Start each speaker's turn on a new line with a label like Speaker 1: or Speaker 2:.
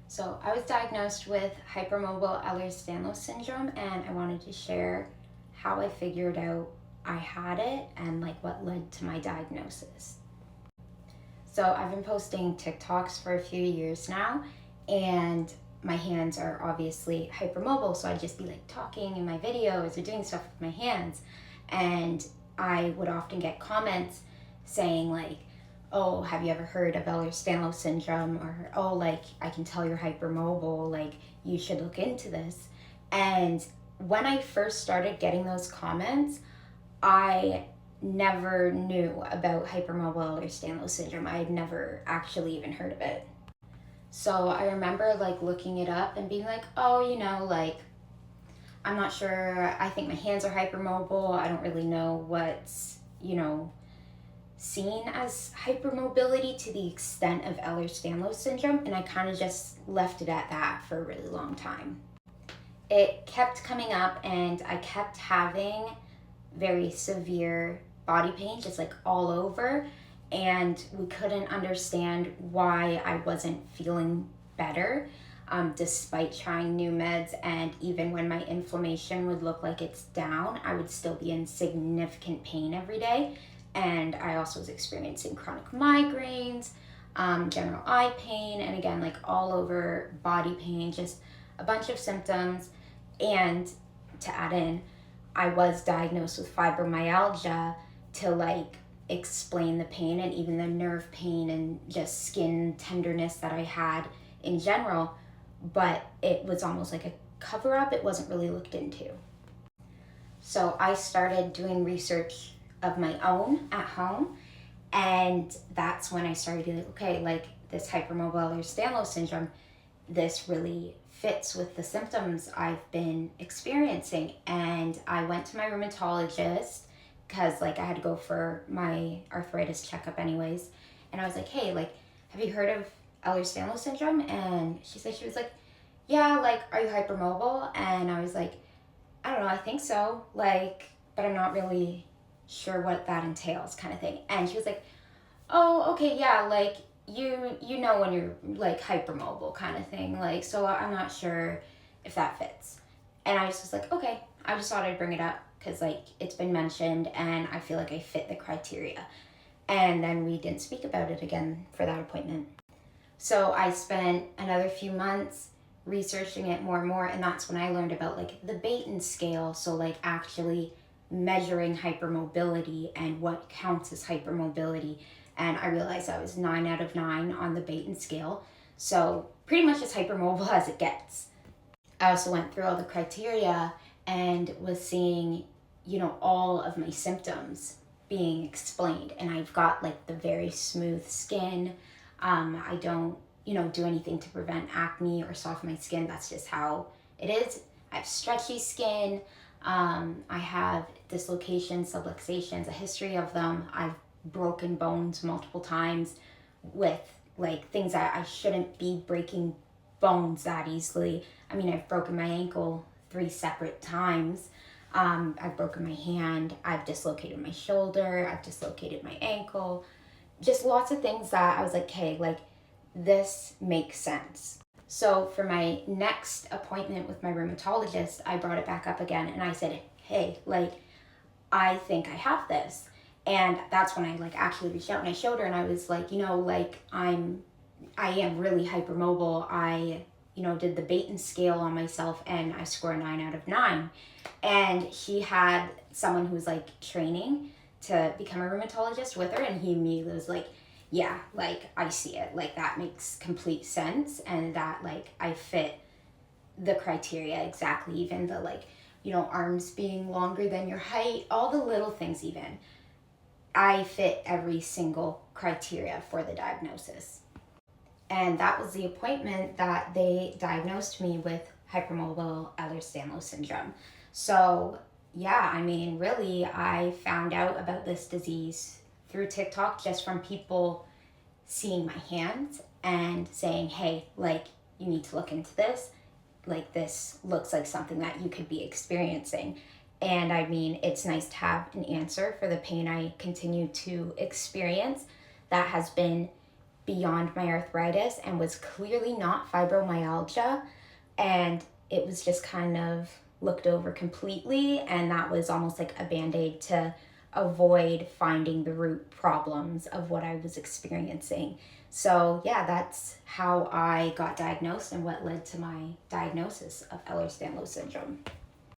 Speaker 1: So I was diagnosed with hypermobile ehlers-danlos syndrome, and I wanted to share how I figured out I had it and like what led to my diagnosis. So I've been posting TikToks for a few years now, and my hands are obviously hypermobile, so I'd just be like talking in my videos or doing stuff with my hands, and I would often get comments saying like, oh, have you ever heard of Ehlers-Danlos syndrome? Or, oh, like, I can tell you're hypermobile, like, you should look into this. And when I first started getting those comments, I never knew about hypermobile Ehlers-Danlos syndrome. I had never actually even heard of it. So I remember like looking it up and being like, oh, like, I'm not sure. I think my hands are hypermobile. I don't really know what's, seen as hypermobility to the extent of Ehlers-Danlos syndrome, and I kind of just left it at that for a really long time. It kept coming up, and I kept having very severe body pain, just like all over, and we couldn't understand why I wasn't feeling better. Despite trying new meds, and even when my inflammation would look like it's down, I would still be in significant pain every day. And I also was experiencing chronic migraines, general eye pain, and again, like all over body pain, just a bunch of symptoms. And to add in, I was diagnosed with fibromyalgia to like explain the pain and even the nerve pain and just skin tenderness that I had in general, but it was almost like a cover up. It wasn't really looked into. So I started doing research of my own at home, and that's when I started being like, okay, like this hypermobile Ehlers-Danlos syndrome, this really fits with the symptoms I've been experiencing. And I went to my rheumatologist because like I had to go for my arthritis checkup anyways, and I was like, hey, like, have you heard of Ehlers-Danlos syndrome? And she was like, yeah, like, are you hypermobile? And I was like, I don't know, I think so, like, but I'm not really sure what that entails, kind of thing. And she was like, oh, okay, yeah, like, you know when you're like hypermobile, kind of thing, like, so I'm not sure if that fits. And I just was like, okay, I just thought I'd bring it up because like it's been mentioned and I feel like I fit the criteria. And then we didn't speak about it again for that appointment. So I spent another few months researching it more and more, and that's when I learned about like the Baton scale, so like actually measuring hypermobility and what counts as hypermobility. And I realized I was 9 out of 9 on the Baton scale, so pretty much as hypermobile as it gets. I also went through all the criteria and was seeing, all of my symptoms being explained. And I've got like the very smooth skin. I don't, do anything to prevent acne or soften my skin. That's just how it is. I have stretchy skin. I have dislocations, subluxations, a history of them. I've broken bones multiple times with like things that I shouldn't be breaking bones that easily. I mean, I've broken my ankle 3 separate times. I've broken my hand. I've dislocated my shoulder. I've dislocated my ankle. Just lots of things that I was like, hey, like this makes sense. So for my next appointment with my rheumatologist, I brought it back up again and I said, hey, like, I think I have this. And that's when I like actually reached out and I showed her and I was like, like I am really hypermobile. I, did the Baton scale on myself and I score a 9 out of 9. And he had someone who was like training to become a rheumatologist with her, and he immediately was like, yeah, like I see it, like that makes complete sense, and that like I fit the criteria exactly, even the like, arms being longer than your height, all the little things. Even I fit every single criteria for the diagnosis. And that was the appointment that they diagnosed me with hypermobile Ehlers-Danlos syndrome. So yeah, I mean, really, I found out about this disease through TikTok just from people seeing my hands and saying, hey, like, you need to look into this. Like, this looks like something that you could be experiencing. And I mean, it's nice to have an answer for the pain I continue to experience that has been beyond my arthritis and was clearly not fibromyalgia. And it was just kind of looked over completely. And that was almost like a band-aid to avoid finding the root problems of what I was experiencing. So yeah, that's how I got diagnosed and what led to my diagnosis of Ehlers-Danlos syndrome.